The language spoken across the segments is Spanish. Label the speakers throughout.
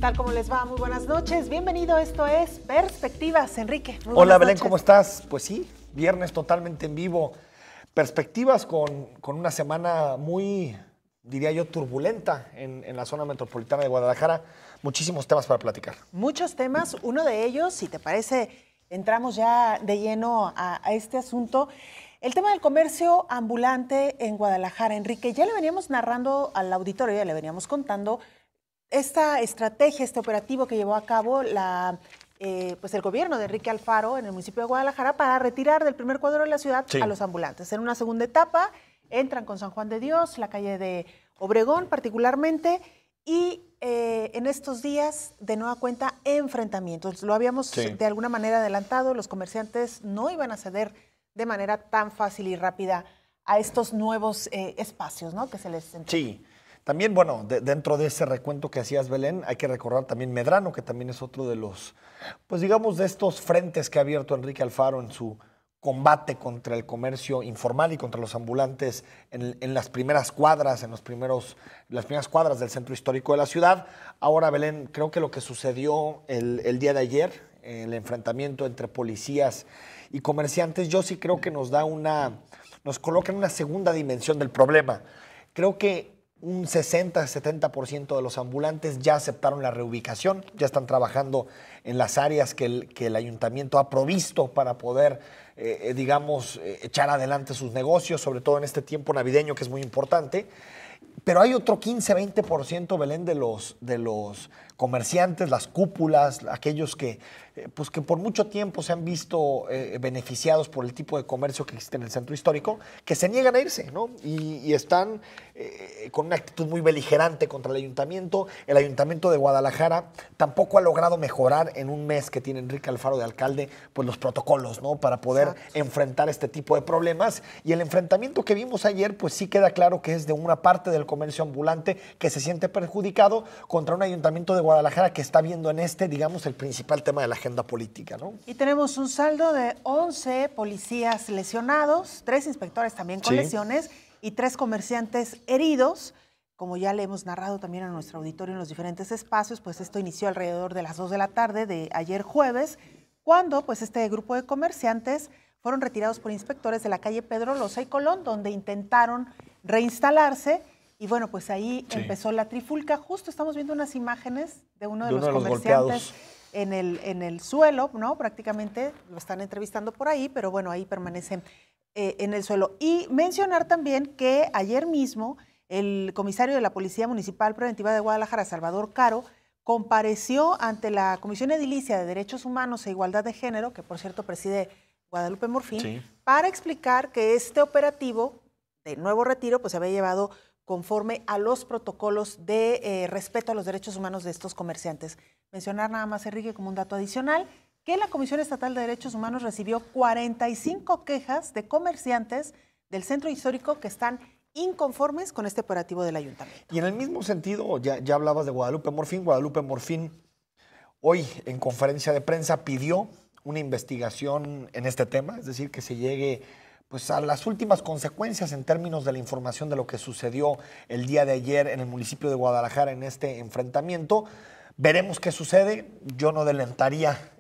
Speaker 1: tal? ¿Cómo les va? Muy buenas noches. Bienvenido, esto es Perspectivas. Enrique, muy
Speaker 2: Hola Belén,
Speaker 1: noches.
Speaker 2: ¿cómo estás? Pues sí, viernes totalmente en vivo. Perspectivas con una semana muy, diría yo, turbulenta en la zona metropolitana de Guadalajara. Muchísimos temas para platicar.
Speaker 1: Muchos temas, uno de ellos, si te parece, entramos ya de lleno a este asunto. El tema del comercio ambulante en Guadalajara. Enrique, ya le veníamos narrando al auditorio, ya le veníamos contando esta estrategia, este operativo que llevó a cabo pues el gobierno de Enrique Alfaro en el municipio de Guadalajara para retirar del primer cuadro de la ciudad a los ambulantes. En una segunda etapa entran con San Juan de Dios, la calle de Obregón particularmente, y en estos días, de nueva cuenta, enfrentamientos. Lo habíamos de alguna manera adelantado, los comerciantes no iban a ceder de manera tan fácil y rápida a estos nuevos espacios, ¿no?, que se les entregan.
Speaker 2: Sí. También, bueno, dentro de ese recuento que hacías, Belén, hay que recordar también Medrano, que también es otro de los, pues digamos, de estos frentes que ha abierto Enrique Alfaro en su combate contra el comercio informal y contra los ambulantes en las primeras cuadras, las primeras cuadras del centro histórico de la ciudad. Ahora, Belén, creo que lo que sucedió el día de ayer, el enfrentamiento entre policías y comerciantes, yo sí creo que nos coloca en una segunda dimensión del problema. Creo que un 60-70% de los ambulantes ya aceptaron la reubicación, ya están trabajando en las áreas que el ayuntamiento ha provisto para poder, echar adelante sus negocios, sobre todo en este tiempo navideño que es muy importante. Pero hay otro 15-20%, Belén, de los comerciantes, las cúpulas, aquellos que por mucho tiempo se han visto beneficiados por el tipo de comercio que existe en el centro histórico, que se niegan a irse, ¿no? Y están con una actitud muy beligerante contra el ayuntamiento. El ayuntamiento de Guadalajara tampoco ha logrado mejorar en un mes que tiene Enrique Alfaro de alcalde, pues los protocolos, ¿no?, para poder enfrentar este tipo de problemas. Y el enfrentamiento que vimos ayer, pues sí queda claro que es de una parte del comercio ambulante que se siente perjudicado contra un ayuntamiento de Guadalajara que está viendo en el principal tema de la agenda política, ¿no?
Speaker 1: Y tenemos un saldo de 11 policías lesionados, 3 inspectores también con lesiones y 3 comerciantes heridos. Como ya le hemos narrado también a nuestro auditorio en los diferentes espacios, pues esto inició alrededor de las 2 de la tarde de ayer jueves, cuando pues este grupo de comerciantes fueron retirados por inspectores de la calle Pedro Loza y Colón, donde intentaron reinstalarse. Y bueno, pues ahí empezó la trifulca. Justo estamos viendo unas imágenes de uno de los comerciantes en el suelo, ¿no? Prácticamente lo están entrevistando por ahí, pero bueno, ahí permanecen en el suelo. Y mencionar también que ayer mismo el comisario de la Policía Municipal Preventiva de Guadalajara, Salvador Caro, compareció ante la Comisión Edilicia de Derechos Humanos e Igualdad de Género, que por cierto preside Guadalupe Morfín, para explicar que este operativo de nuevo retiro pues se había llevado conforme a los protocolos de respeto a los derechos humanos de estos comerciantes. Mencionar nada más, Enrique, como un dato adicional, que la Comisión Estatal de Derechos Humanos recibió 45 quejas de comerciantes del centro histórico que están inconformes con este operativo del ayuntamiento.
Speaker 2: Y en el mismo sentido, ya hablabas de Guadalupe Morfín. Guadalupe Morfín hoy en conferencia de prensa pidió una investigación en este tema, es decir, que se llegue pues a las últimas consecuencias en términos de la información de lo que sucedió el día de ayer en el municipio de Guadalajara en este enfrentamiento. Veremos qué sucede. Yo no adelantaría,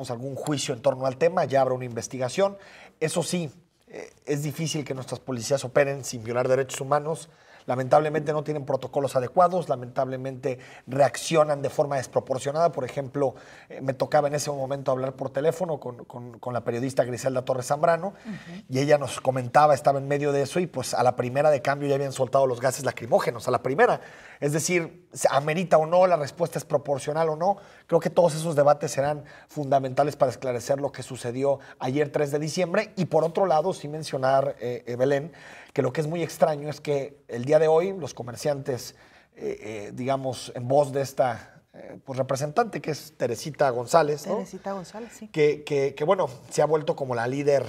Speaker 2: algún juicio en torno al tema. Ya habrá una investigación. Eso sí, es difícil que nuestras policías operen sin violar derechos humanos. Lamentablemente no tienen protocolos adecuados, lamentablemente reaccionan de forma desproporcionada. Por ejemplo, me tocaba en ese momento hablar por teléfono con la periodista Griselda Torres Zambrano y ella nos comentaba, estaba en medio de eso y pues a la primera de cambio ya habían soltado los gases lacrimógenos, a la primera. Es decir, ¿amerita o no? ¿La respuesta es proporcional o no? Creo que todos esos debates serán fundamentales para esclarecer lo que sucedió ayer 3 de diciembre. Y por otro lado, sí mencionar, Belén, que lo que es muy extraño es que el día de hoy los comerciantes, en voz de esta representante, que es Teresita González, ¿no?
Speaker 1: Teresita González, sí.
Speaker 2: Que se ha vuelto como la líder,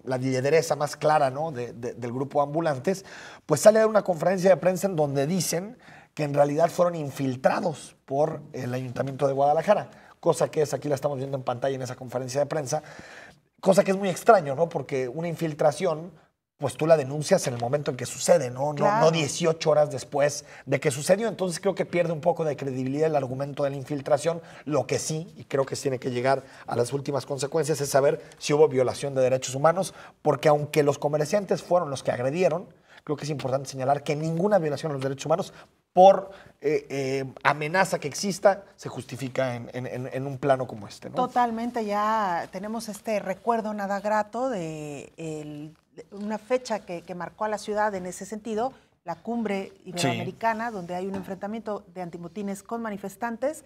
Speaker 2: la lideresa más clara, ¿no?, del grupo Ambulantes, pues sale a dar una conferencia de prensa en donde dicen que en realidad fueron infiltrados por el Ayuntamiento de Guadalajara, cosa que aquí la estamos viendo en pantalla en esa conferencia de prensa, cosa que es muy extraño, ¿no?, porque una infiltración pues tú la denuncias en el momento en que sucede, ¿no?
Speaker 1: Claro.
Speaker 2: No 18 horas después de que sucedió. Entonces creo que pierde un poco de credibilidad el argumento de la infiltración. Lo que sí, y creo que tiene que llegar a las últimas consecuencias, es saber si hubo violación de derechos humanos, porque aunque los comerciantes fueron los que agredieron, creo que es importante señalar que ninguna violación a los derechos humanos, por amenaza que exista, se justifica en un plano como este, ¿no?
Speaker 1: Totalmente, ya tenemos este recuerdo nada grato de una fecha que marcó a la ciudad en ese sentido, la cumbre iberoamericana, donde hay un enfrentamiento de antimotines con manifestantes.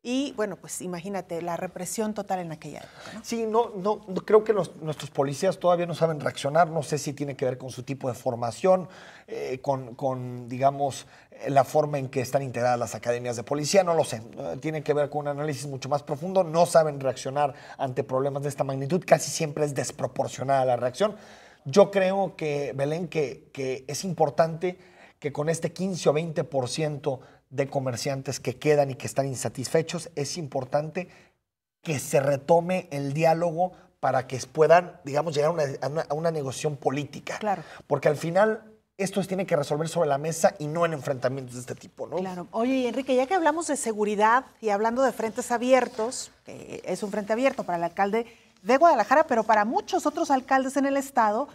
Speaker 1: Y bueno, pues imagínate la represión total en aquella época, ¿no?
Speaker 2: Sí, no creo que nuestros policías todavía no saben reaccionar. No sé si tiene que ver con su tipo de formación, con, digamos, la forma en que están integradas las academias de policía. No lo sé. Tiene que ver con un análisis mucho más profundo. No saben reaccionar ante problemas de esta magnitud. Casi siempre es desproporcionada la reacción. Yo creo que, Belén, que es importante que con este 15 o 20% de comerciantes que quedan y que están insatisfechos, es importante que se retome el diálogo para que puedan, digamos, llegar a una negociación política.
Speaker 1: Claro.
Speaker 2: Porque al final esto se tiene que resolver sobre la mesa y no en enfrentamientos de este tipo, ¿no?
Speaker 1: Claro. Oye, y Enrique, ya que hablamos de seguridad y hablando de frentes abiertos, que es un frente abierto para el alcalde de Guadalajara, pero para muchos otros alcaldes en el estado,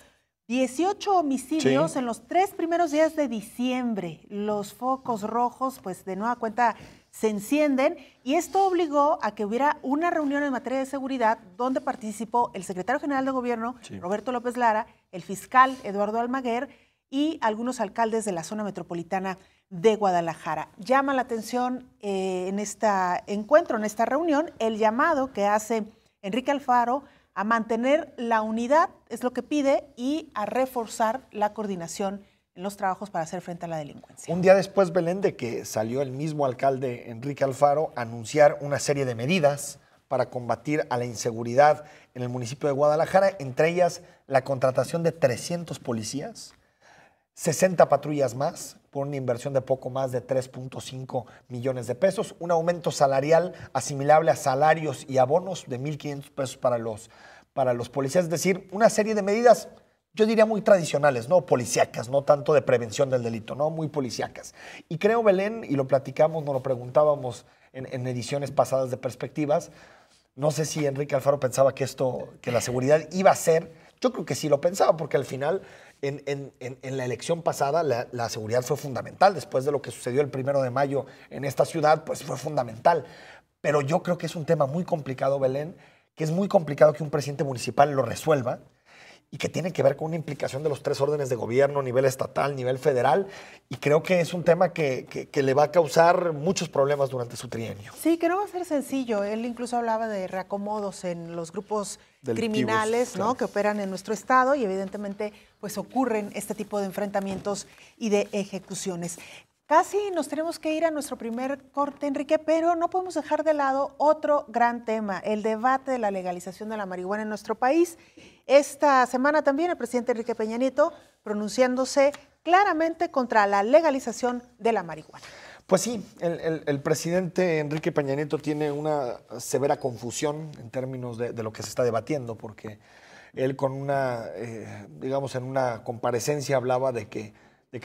Speaker 1: 18 homicidios en los 3 primeros días de diciembre. Los focos rojos, pues de nueva cuenta, se encienden y esto obligó a que hubiera una reunión en materia de seguridad donde participó el secretario general de gobierno, Roberto López Lara, el fiscal Eduardo Almaguer y algunos alcaldes de la zona metropolitana de Guadalajara. Llama la atención en este encuentro, en esta reunión, el llamado que hace Enrique Alfaro a mantener la unidad, es lo que pide, y a reforzar la coordinación en los trabajos para hacer frente a la delincuencia.
Speaker 2: Un día después, Belén, de que salió el mismo alcalde Enrique Alfaro a anunciar una serie de medidas para combatir a la inseguridad en el municipio de Guadalajara, entre ellas la contratación de 300 policías, 60 patrullas más, por una inversión de poco más de 3.5 millones de pesos, un aumento salarial asimilable a salarios y abonos de 1,500 pesos para los policías, es decir, una serie de medidas, yo diría muy tradicionales, no policíacas, no tanto de prevención del delito, no muy policíacas. Y creo, Belén, y lo platicamos, nos lo preguntábamos en ediciones pasadas de Perspectivas, no sé si Enrique Alfaro pensaba que la seguridad iba a ser, yo creo que sí lo pensaba, porque al final en la elección pasada la seguridad fue fundamental. Después de lo que sucedió el 1 de mayo en esta ciudad, pues fue fundamental. Pero yo creo que es un tema muy complicado, Belén, que es muy complicado que un presidente municipal lo resuelva y que tiene que ver con una implicación de los 3 órdenes de gobierno, nivel estatal, nivel federal, y creo que es un tema que le va a causar muchos problemas durante su trienio.
Speaker 1: Sí, que no va a ser sencillo. Él incluso hablaba de reacomodos en los grupos criminales,
Speaker 2: claro,
Speaker 1: ¿no?, que operan en nuestro estado, y evidentemente pues ocurren este tipo de enfrentamientos y de ejecuciones. Casi nos tenemos que ir a nuestro primer corte, Enrique, pero no podemos dejar de lado otro gran tema, el debate de la legalización de la marihuana en nuestro país. Esta semana también el presidente Enrique Peña Nieto pronunciándose claramente contra la legalización de la marihuana.
Speaker 2: Pues sí, el presidente Enrique Peña Nieto tiene una severa confusión en términos de lo que se está debatiendo, porque él digamos, en una comparecencia hablaba de que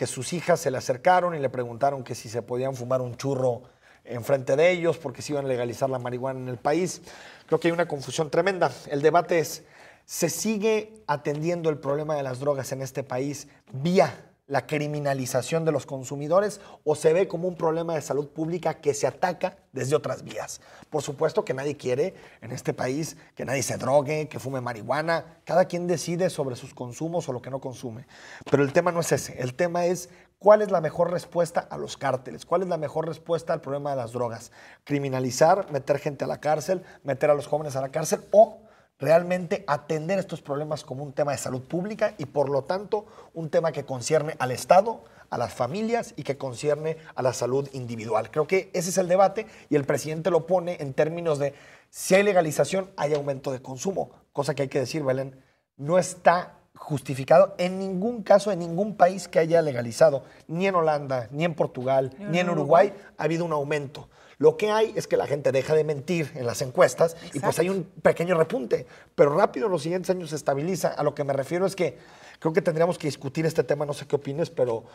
Speaker 2: sus hijas se le acercaron y le preguntaron que si se podían fumar un churro enfrente de ellos porque se iban a legalizar la marihuana en el país. Creo que hay una confusión tremenda. El debate es, ¿se sigue atendiendo el problema de las drogas en este país vía la criminalización de los consumidores o se ve como un problema de salud pública que se ataca desde otras vías? Por supuesto que nadie quiere en este país que nadie se drogue, que fume marihuana. Cada quien decide sobre sus consumos o lo que no consume. Pero el tema no es ese. El tema es cuál es la mejor respuesta a los cárteles, cuál es la mejor respuesta al problema de las drogas. Criminalizar, meter gente a la cárcel, meter a los jóvenes a la cárcel o realmente atender estos problemas como un tema de salud pública y por lo tanto un tema que concierne al Estado, a las familias y que concierne a la salud individual. Creo que ese es el debate y el presidente lo pone en términos de si hay legalización, hay aumento de consumo, cosa que hay que decir, Belén, no está justificado en ningún caso, en ningún país que haya legalizado, ni en Holanda, ni en Portugal, ni en Uruguay ha habido un aumento. Lo que hay es que la gente deja de mentir en las encuestas y pues hay un pequeño repunte, pero rápido en los siguientes años se estabiliza. A lo que me refiero es que creo que tendríamos que discutir este tema, no sé qué opines, pero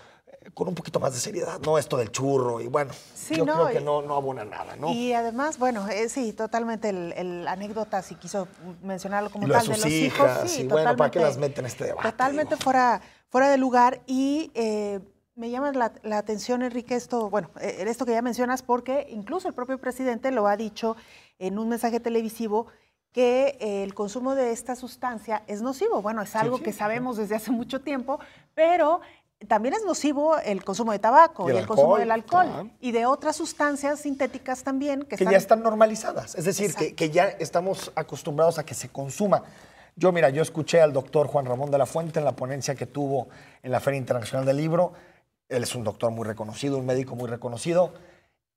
Speaker 2: con un poquito más de seriedad, no esto del churro y bueno,
Speaker 1: sí,
Speaker 2: yo creo que no abona nada, ¿no?
Speaker 1: Y además, bueno, sí, totalmente el anécdota, si quiso mencionarlo como
Speaker 2: y
Speaker 1: tal, de los hijos, sí,
Speaker 2: y bueno, ¿para qué las meten en este debate?
Speaker 1: Totalmente fuera de lugar y me llama la atención, Enrique, esto que ya mencionas, porque incluso el propio presidente lo ha dicho en un mensaje televisivo que el consumo de esta sustancia es nocivo. Bueno, es algo que sabemos desde hace mucho tiempo, pero también es nocivo el consumo de tabaco y el consumo del alcohol y de otras sustancias sintéticas también que
Speaker 2: ya están normalizadas. Es decir, que ya estamos acostumbrados a que se consuma. Yo escuché al doctor Juan Ramón de la Fuente en la ponencia que tuvo en la Feria Internacional del Libro. Él es un doctor muy reconocido, un médico muy reconocido,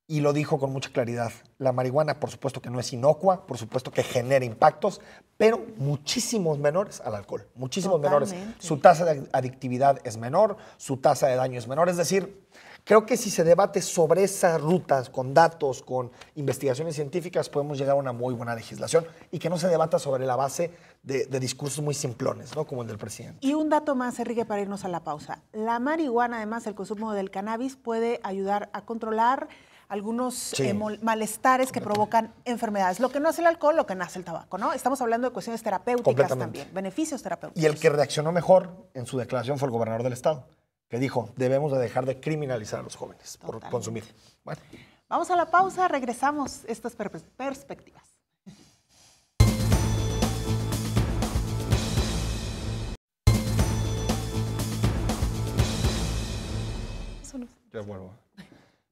Speaker 2: y lo dijo con mucha claridad. La marihuana, por supuesto que no es inocua, por supuesto que genera impactos, pero muchísimos menores al alcohol, muchísimos menores. Su tasa de adictividad es menor, su tasa de daño es menor. Es decir, creo que si se debate sobre esas rutas, con datos, con investigaciones científicas, podemos llegar a una muy buena legislación y que no se debata sobre la base de discursos muy simplones, ¿no? Como el del presidente.
Speaker 1: Y un dato más, Enrique, para irnos a la pausa. La marihuana, además, el consumo del cannabis puede ayudar a controlar algunos malestares que provocan enfermedades. Lo que no hace el alcohol, lo que no hace el tabaco, ¿no? Estamos hablando de cuestiones terapéuticas también, beneficios terapéuticos.
Speaker 2: Y el que reaccionó mejor en su declaración fue el gobernador del estado, que dijo, debemos de dejar de criminalizar a los jóvenes por consumir. Bueno.
Speaker 1: Vamos a la pausa, regresamos estas perspectivas.
Speaker 2: Ya vuelvo.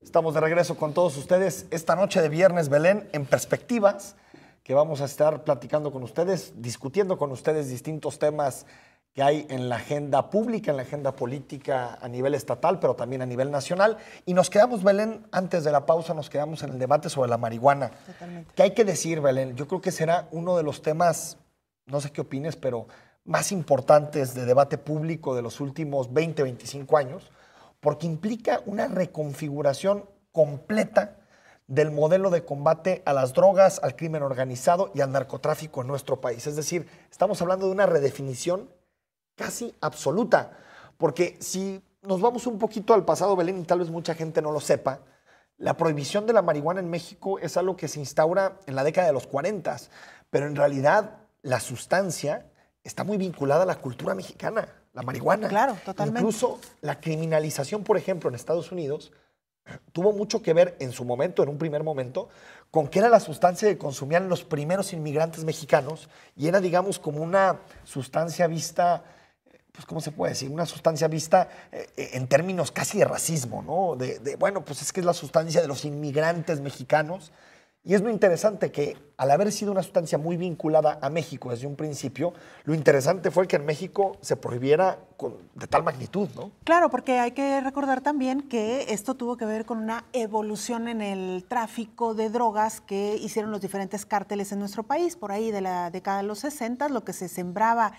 Speaker 2: Estamos de regreso con todos ustedes esta noche de viernes, Belén, en Perspectivas, que vamos a estar platicando con ustedes, discutiendo con ustedes distintos temas que hay en la agenda pública, en la agenda política a nivel estatal, pero también a nivel nacional. Y nos quedamos, Belén, antes de la pausa, nos quedamos en el debate sobre la marihuana.
Speaker 1: Totalmente.
Speaker 2: ¿Qué hay que decir, Belén? Yo creo que será uno de los temas, no sé qué opines, pero más importantes de debate público de los últimos 20, 25 años, porque implica una reconfiguración completa del modelo de combate a las drogas, al crimen organizado y al narcotráfico en nuestro país. Es decir, estamos hablando de una redefinición casi absoluta, porque si nos vamos un poquito al pasado, Belén, y tal vez mucha gente no lo sepa, la prohibición de la marihuana en México es algo que se instaura en la década de los 40, pero en realidad la sustancia está muy vinculada a la cultura mexicana, la marihuana.
Speaker 1: Claro, totalmente.
Speaker 2: Incluso la criminalización, por ejemplo, en Estados Unidos, tuvo mucho que ver en su momento, en un primer momento, con que era la sustancia que consumían los primeros inmigrantes mexicanos y era, digamos, como una sustancia vista, pues, ¿cómo se puede decir? Una sustancia vista en términos casi de racismo, ¿no? Bueno, pues es que es la sustancia de los inmigrantes mexicanos. Y es lo interesante que al haber sido una sustancia muy vinculada a México desde un principio, lo interesante fue que en México se prohibiera de tal magnitud, ¿no?
Speaker 1: Claro, porque hay que recordar también que esto tuvo que ver con una evolución en el tráfico de drogas que hicieron los diferentes cárteles en nuestro país. Por ahí de la década de los 60, lo que se sembraba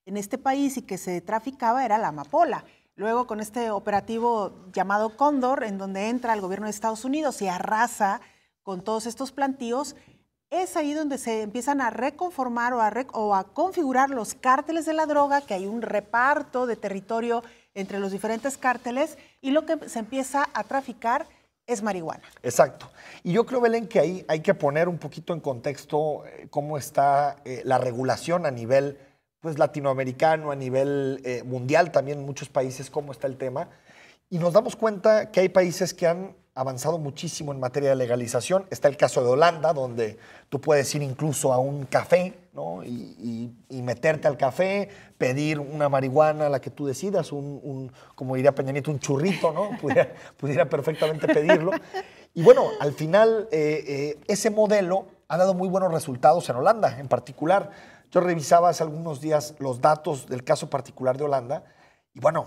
Speaker 1: en este país y que se traficaba era la amapola. Luego con este operativo llamado Cóndor, en donde entra el gobierno de Estados Unidos y arrasa con todos estos plantíos, es ahí donde se empiezan a reconformar o a configurar los cárteles de la droga, que hay un reparto de territorio entre los diferentes cárteles y lo que se empieza a traficar es marihuana.
Speaker 2: Exacto. Y yo creo, Belén, que ahí hay que poner un poquito en contexto cómo está la regulación a nivel latinoamericano, a nivel mundial también en muchos países, cómo está el tema. Y nos damos cuenta que hay países que han avanzado muchísimo en materia de legalización. Está el caso de Holanda, donde tú puedes ir incluso a un café, ¿no? y meterte al café, pedir una marihuana, la que tú decidas, como diría Peña Nieto, un churrito, ¿no? Pudiera perfectamente pedirlo. Y bueno, al final ese modelo ha dado muy buenos resultados en Holanda en particular. Yo revisaba hace algunos días los datos del caso particular de Holanda y bueno,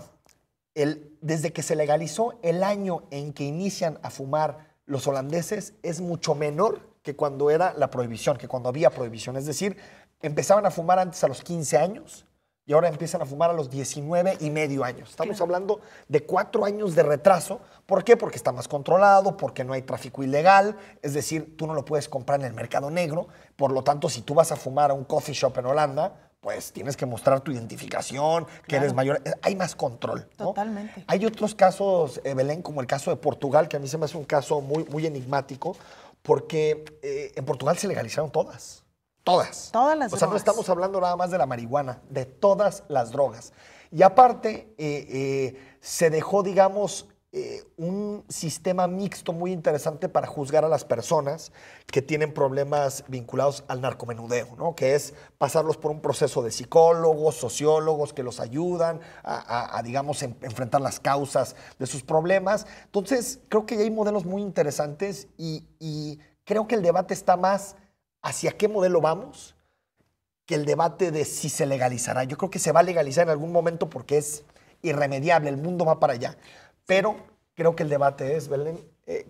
Speaker 2: desde que se legalizó, el año en que inician a fumar los holandeses es mucho menor que cuando era la prohibición, que cuando había prohibición. Es decir, empezaban a fumar antes a los 15 años y ahora empiezan a fumar a los 19 y medio años. Estamos hablando de 4 años de retraso. ¿Por qué? Porque está más controlado, porque no hay tráfico ilegal, es decir, tú no lo puedes comprar en el mercado negro, por lo tanto, si tú vas a fumar a un coffee shop en Holanda, pues tienes que mostrar tu identificación, que eres mayor, hay más control, ¿no?
Speaker 1: Totalmente.
Speaker 2: Hay otros casos, Belén, como el caso de Portugal, que a mí se me hace un caso muy, muy enigmático, porque en Portugal se legalizaron todas. Todas.
Speaker 1: Todas las drogas.
Speaker 2: O sea, no estamos hablando nada más de la marihuana, de todas las drogas. Y aparte, se dejó, digamos, un sistema mixto muy interesante para juzgar a las personas que tienen problemas vinculados al narcomenudeo, ¿no? Que es pasarlos por un proceso de psicólogos, sociólogos que los ayudan a digamos, enfrentar las causas de sus problemas. Entonces, creo que ya hay modelos muy interesantes y creo que el debate está más hacia qué modelo vamos que el debate de si se legalizará. Yo creo que se va a legalizar en algún momento porque es irremediable, el mundo va para allá. Pero creo que el debate es, Belén,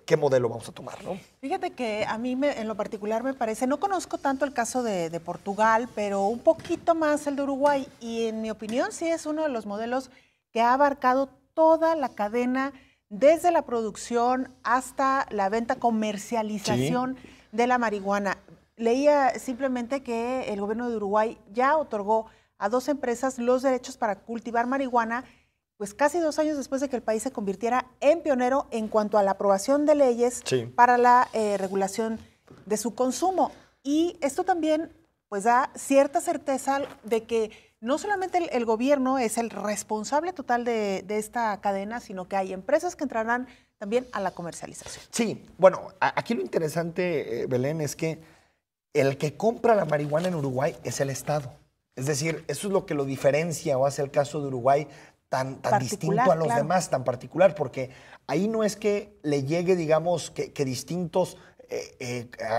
Speaker 2: qué modelo vamos a tomar, ¿no?
Speaker 1: Fíjate que a mí en lo particular me parece, no conozco tanto el caso de Portugal, pero un poquito más el de Uruguay. Y en mi opinión sí es uno de los modelos que ha abarcado toda la cadena, desde la producción hasta la venta, comercialización de la marihuana. Leía simplemente que el gobierno de Uruguay ya otorgó a 2 empresas los derechos para cultivar marihuana, pues casi 2 años después de que el país se convirtiera en pionero en cuanto a la aprobación de leyes para la regulación de su consumo. Y esto también pues da cierta certeza de que no solamente el gobierno es el responsable total de esta cadena, sino que hay empresas que entrarán también a la comercialización.
Speaker 2: Sí, bueno, aquí lo interesante, Belén, es que el que compra la marihuana en Uruguay es el Estado. Es decir, eso es lo que lo diferencia o hace el caso de Uruguay tan distinto a los demás, tan particular, porque ahí no es que le llegue, digamos, que distintos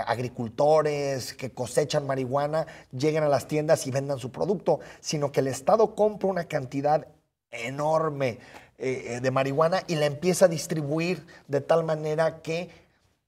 Speaker 2: agricultores que cosechan marihuana lleguen a las tiendas y vendan su producto, sino que el Estado compra una cantidad enorme de marihuana y la empieza a distribuir de tal manera que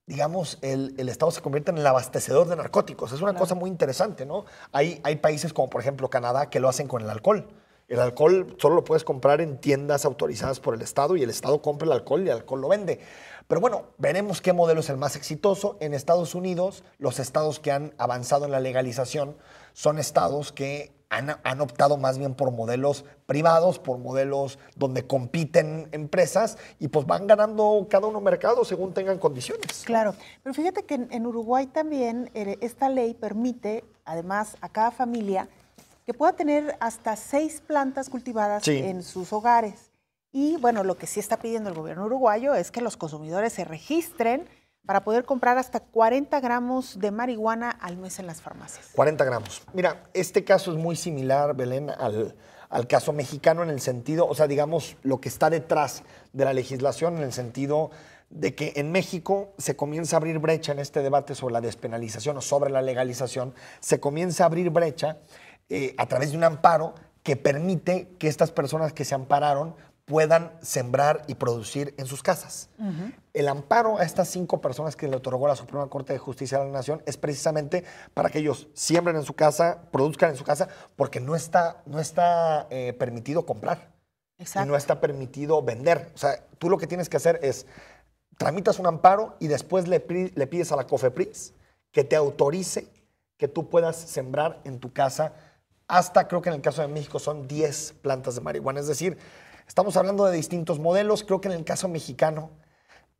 Speaker 2: digamos, el Estado se convierte en el abastecedor de narcóticos. Es una cosa muy interesante, ¿no? Hay países como, por ejemplo, Canadá, que lo hacen con el alcohol. El alcohol solo lo puedes comprar en tiendas autorizadas por el Estado y el Estado compra el alcohol y el alcohol lo vende. Pero bueno, veremos qué modelo es el más exitoso. En Estados Unidos, los estados que han avanzado en la legalización son estados que han optado más bien por modelos privados, por modelos donde compiten empresas y pues van ganando cada uno mercado según tengan condiciones.
Speaker 1: Claro, pero fíjate que en Uruguay también esta ley permite, además, a cada familia que pueda tener hasta 6 plantas cultivadas en sus hogares. Y bueno, lo que sí está pidiendo el gobierno uruguayo es que los consumidores se registren para poder comprar hasta 40 gramos de marihuana al mes en las farmacias.
Speaker 2: 40 gramos. Mira, este caso es muy similar, Belén, al caso mexicano en el sentido, o sea, digamos, lo que está detrás de la legislación en el sentido de que en México se comienza a abrir brecha en este debate sobre la despenalización o sobre la legalización, se comienza a abrir brecha a través de un amparo que permite que estas personas que se ampararon puedan sembrar y producir en sus casas. El amparo a estas 5 personas que le otorgó la Suprema Corte de Justicia de la Nación es precisamente para que ellos siembren en su casa, produzcan en su casa, porque no está permitido comprar. Exacto. Y no está permitido vender. O sea, tú lo que tienes que hacer es tramitas un amparo y después le pides a la COFEPRIS que te autorice que tú puedas sembrar en tu casa hasta, creo que en el caso de México son 10 plantas de marihuana. Es decir, estamos hablando de distintos modelos. Creo que en el caso mexicano,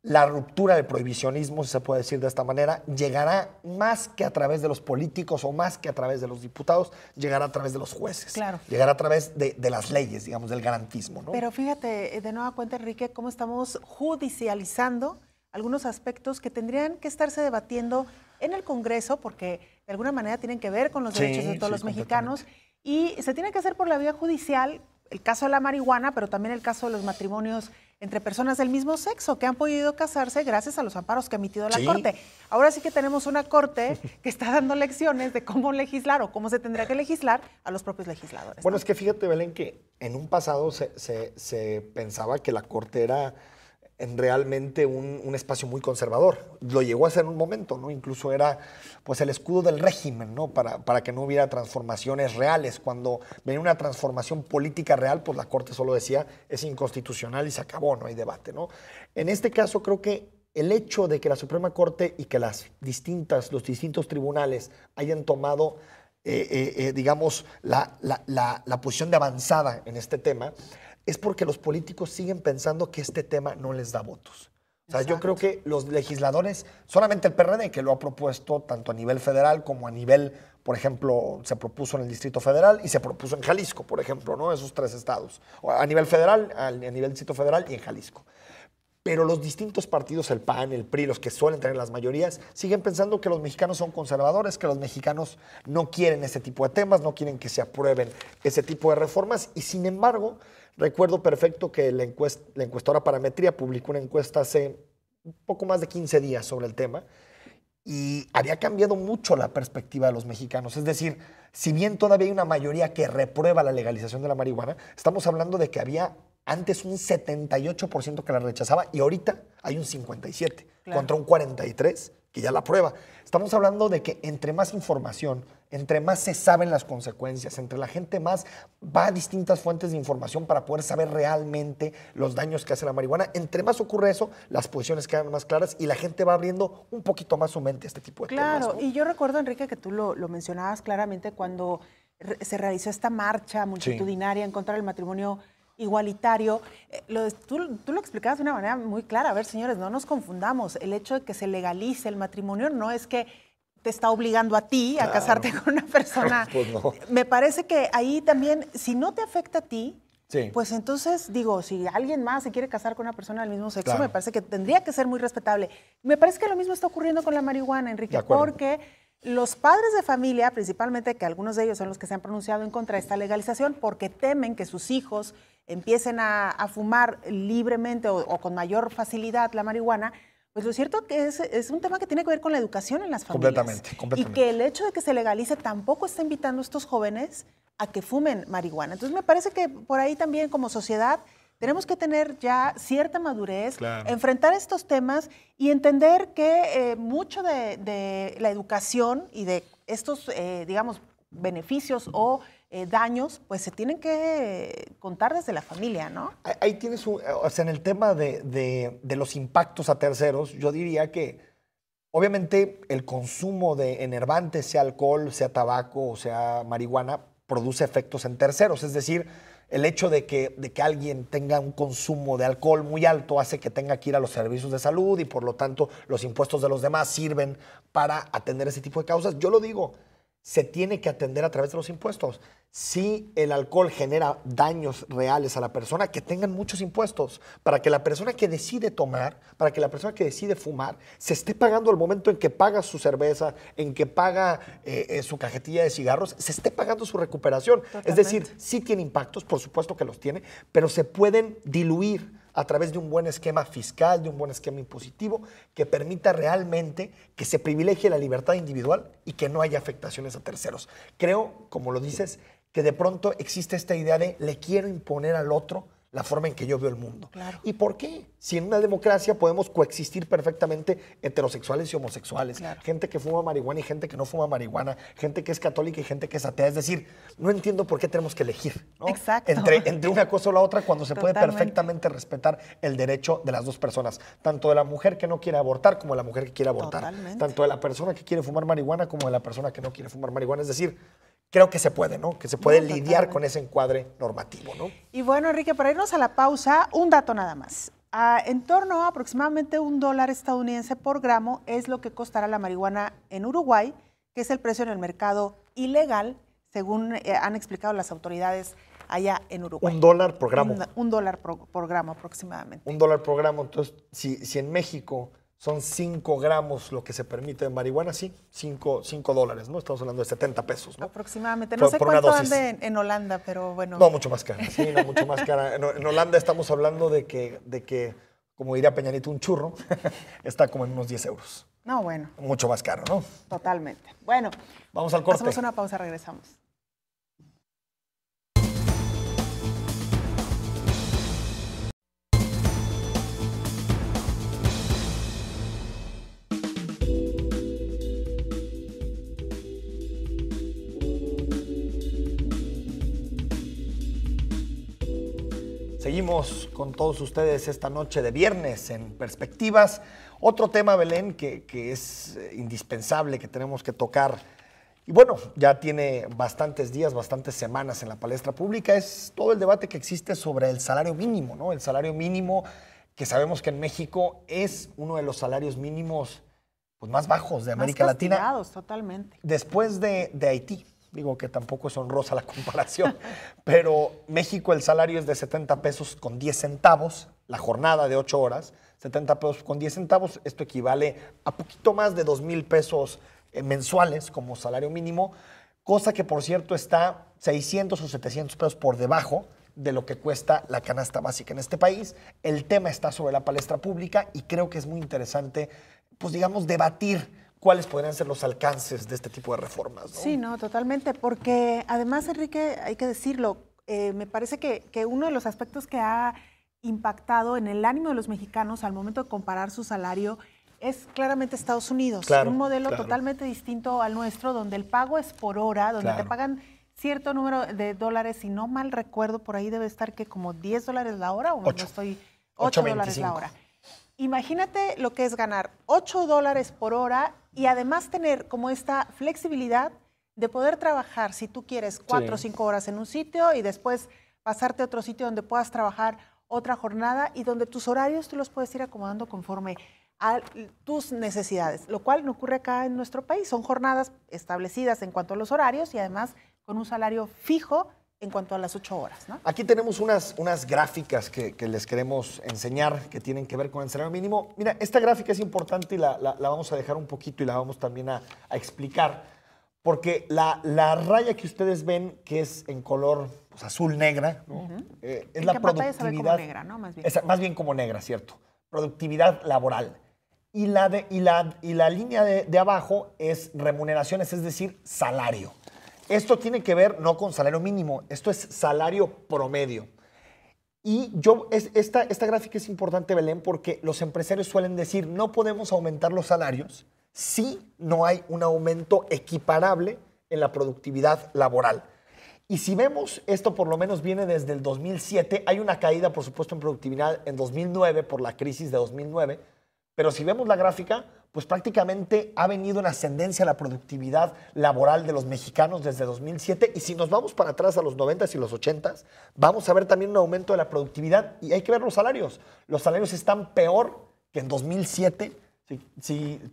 Speaker 2: la ruptura del prohibicionismo, si se puede decir de esta manera, llegará más que a través de los políticos o más que a través de los diputados, llegará a través de los jueces.
Speaker 1: Claro.
Speaker 2: Llegará a través de las leyes, digamos, del garantismo, ¿no?
Speaker 1: Pero fíjate, de nueva cuenta, Enrique, cómo estamos judicializando algunos aspectos que tendrían que estarse debatiendo en el Congreso, porque de alguna manera tienen que ver con los derechos de todos los mexicanos, y se tiene que hacer por la vía judicial. El caso de la marihuana, pero también el caso de los matrimonios entre personas del mismo sexo que han podido casarse gracias a los amparos que ha emitido la Corte. Ahora sí que tenemos una Corte que está dando lecciones de cómo legislar o cómo se tendría que legislar a los propios legisladores.
Speaker 2: Bueno, ¿no? Es que fíjate, Belén, que en un pasado se pensaba que la Corte era en realmente un espacio muy conservador. Lo llegó a ser en un momento, ¿no? Incluso era pues el escudo del régimen, ¿no? Para que no hubiera transformaciones reales. Cuando venía una transformación política real, pues la Corte solo decía es inconstitucional y se acabó, no hay debate, ¿no? En este caso creo que el hecho de que la Suprema Corte y que los distintos tribunales hayan tomado digamos, la posición de avanzada en este tema, es porque los políticos siguen pensando que este tema no les da votos. O sea, yo creo que los legisladores, solamente el PRD, que lo ha propuesto tanto a nivel federal como a nivel, por ejemplo, se propuso en el Distrito Federal y se propuso en Jalisco, por ejemplo, ¿no? Esos 3 estados. A nivel federal, a nivel Distrito Federal y en Jalisco. Pero los distintos partidos, el PAN, el PRI, los que suelen tener las mayorías, siguen pensando que los mexicanos son conservadores, que los mexicanos no quieren ese tipo de temas, no quieren que se aprueben ese tipo de reformas. Y sin embargo, recuerdo perfecto que la encuestadora Parametría publicó una encuesta hace un poco más de 15 días sobre el tema y había cambiado mucho la perspectiva de los mexicanos. Es decir, si bien todavía hay una mayoría que reprueba la legalización de la marihuana, estamos hablando de que había antes un 78% que la rechazaba y ahorita hay un 57% contra un 43% que ya la aprueba. Estamos hablando de que entre más información, entre más se saben las consecuencias, entre la gente más va a distintas fuentes de información para poder saber realmente los daños que hace la marihuana, entre más ocurre eso, las posiciones quedan más claras y la gente va abriendo un poquito más su mente a este tipo de temas.
Speaker 1: Claro,
Speaker 2: ¿no?
Speaker 1: y yo recuerdo, Enrique, que tú lo mencionabas claramente cuando se realizó esta marcha multitudinaria en contra del matrimonio igualitario. Tú lo explicabas de una manera muy clara. A ver, señores, no nos confundamos. El hecho de que se legalice el matrimonio no es que te está obligando a ti a casarte con una persona.
Speaker 2: Pues no.
Speaker 1: Me parece que ahí también, si no te afecta a ti, pues entonces, digo, si alguien más se quiere casar con una persona del mismo sexo, me parece que tendría que ser muy respetable. Me parece que lo mismo está ocurriendo con la marihuana, Enrique, porque los padres de familia, principalmente, que algunos de ellos son los que se han pronunciado en contra de esta legalización, porque temen que sus hijos empiecen a fumar libremente o con mayor facilidad la marihuana, pues lo cierto que es un tema que tiene que ver con la educación en las familias. Completamente. Y que el hecho de que se legalice tampoco está invitando a estos jóvenes a que fumen marihuana. Entonces me parece que por ahí también como sociedad tenemos que tener ya cierta madurez, enfrentar estos temas y entender que mucho de la educación y de estos, digamos, beneficios o daños, pues se tienen que contar desde la familia, ¿no?
Speaker 2: Ahí tienes, o sea, en el tema de los impactos a terceros, yo diría que obviamente el consumo de enervantes, sea alcohol, sea tabaco o sea marihuana, produce efectos en terceros, es decir, el hecho de que alguien tenga un consumo de alcohol muy alto hace que tenga que ir a los servicios de salud y por lo tanto los impuestos de los demás sirven para atender ese tipo de causas. Yo lo digo, se tiene que atender a través de los impuestos. Si el alcohol genera daños reales a la persona, que tengan muchos impuestos para que la persona que decide tomar, para que la persona que decide fumar, se esté pagando al momento en que paga su cerveza, en que paga su cajetilla de cigarros, se esté pagando su recuperación. Totalmente. Es decir, sí tiene impactos, por supuesto que los tiene, pero se pueden diluir a través de un buen esquema fiscal, de un buen esquema impositivo que permita realmente que se privilegie la libertad individual y que no haya afectaciones a terceros. Creo, como lo dices, que de pronto existe esta idea de le quiero imponer al otro la forma en que yo veo el mundo. Claro. ¿Y por qué? Si en una democracia podemos coexistir perfectamente heterosexuales y homosexuales, gente que fuma marihuana y gente que no fuma marihuana, gente que es católica y gente que es atea. Es decir, no entiendo por qué tenemos que elegir, ¿no?
Speaker 1: Exacto.
Speaker 2: Entre una cosa o la otra cuando se puede perfectamente respetar el derecho de las dos personas, tanto de la mujer que no quiere abortar como de la mujer que quiere abortar, tanto de la persona que quiere fumar marihuana como de la persona que no quiere fumar marihuana. Es decir, creo que se puede, ¿no? Que se puede lidiar con ese encuadre normativo, ¿no?
Speaker 1: Y bueno, Enrique, para irnos a la pausa, un dato nada más. En torno a aproximadamente $1 estadounidense por gramo es lo que costará la marihuana en Uruguay, que es el precio en el mercado ilegal, según han explicado las autoridades allá en Uruguay.
Speaker 2: $1 por gramo.
Speaker 1: $1 por gramo aproximadamente.
Speaker 2: $1 por gramo. Entonces, si en México son 5 gramos lo que se permite de marihuana, sí, $5, ¿no? Estamos hablando de 70 pesos, ¿no?
Speaker 1: Aproximadamente. No sé cuánto ande en Holanda, pero bueno.
Speaker 2: No, mucho más cara, sí, no, mucho más cara. En Holanda estamos hablando de que, como diría Peñanito, un churro está como en unos 10 euros.
Speaker 1: No, bueno.
Speaker 2: Mucho más caro, ¿no?
Speaker 1: Totalmente. Bueno.
Speaker 2: Vamos al corte.
Speaker 1: Hacemos una pausa, regresamos.
Speaker 2: Seguimos con todos ustedes esta noche de viernes en Perspectivas. Otro tema, Belén, que es indispensable, que tenemos que tocar, y bueno, ya tiene bastantes días, bastantes semanas en la palestra pública, es todo el debate que existe sobre el salario mínimo, ¿no? El salario mínimo, que sabemos que en México es uno de los salarios mínimos pues, más bajos de América Latina.
Speaker 1: Totalmente.
Speaker 2: Después de Haití. Digo que tampoco es honrosa la comparación, pero México el salario es de 70 pesos con 10 centavos, la jornada de 8 horas, 70 pesos con 10 centavos, esto equivale a poquito más de 2,000 pesos mensuales como salario mínimo, cosa que por cierto está 600 o 700 pesos por debajo de lo que cuesta la canasta básica en este país. El tema está sobre la palestra pública y creo que es muy interesante, pues digamos, debatir cuáles podrían ser los alcances de este tipo de reformas, ¿no?
Speaker 1: Sí, no, totalmente, porque además, Enrique, hay que decirlo, me parece que uno de los aspectos que ha impactado en el ánimo de los mexicanos al momento de comparar su salario es claramente Estados Unidos,
Speaker 2: claro,
Speaker 1: un modelo
Speaker 2: claro.
Speaker 1: totalmente distinto al nuestro, donde el pago es por hora, donde
Speaker 2: claro.
Speaker 1: te pagan cierto número de dólares, si no mal recuerdo, por ahí debe estar que como $10 la hora, o no estoy, $8 la hora. Imagínate lo que es ganar $8 por hora y además tener como esta flexibilidad de poder trabajar, si tú quieres, 4 o 5 horas en un sitio y después pasarte a otro sitio donde puedas trabajar otra jornada y donde tus horarios tú los puedes ir acomodando conforme a tus necesidades, lo cual no ocurre acá en nuestro país. Son jornadas establecidas en cuanto a los horarios y además con un salario fijo en cuanto a las 8 horas, ¿no?
Speaker 2: Aquí tenemos unas gráficas que les queremos enseñar que tienen que ver con el salario mínimo. Mira, esta gráfica es importante y la vamos a dejar un poquito y la vamos también a explicar, porque la raya que ustedes ven, que es en color pues, azul-negra, ¿no? Es la productividad. Se ve como
Speaker 1: negra, ¿no?
Speaker 2: Más bien como negra, cierto. Productividad laboral. Y la línea de abajo es remuneraciones, es decir, salario. Esto tiene que ver no con salario mínimo, esto es salario promedio. Y esta gráfica es importante, Belén, porque los empresarios suelen decir no podemos aumentar los salarios si no hay un aumento equiparable en la productividad laboral. Y si vemos, esto por lo menos viene desde el 2007, hay una caída, por supuesto, en productividad en 2009 por la crisis de 2009, pero si vemos la gráfica, pues prácticamente ha venido en ascendencia la productividad laboral de los mexicanos desde 2007 y si nos vamos para atrás a los 90s y los 80s, vamos a ver también un aumento de la productividad y hay que ver los salarios. Los salarios están peor que en 2007,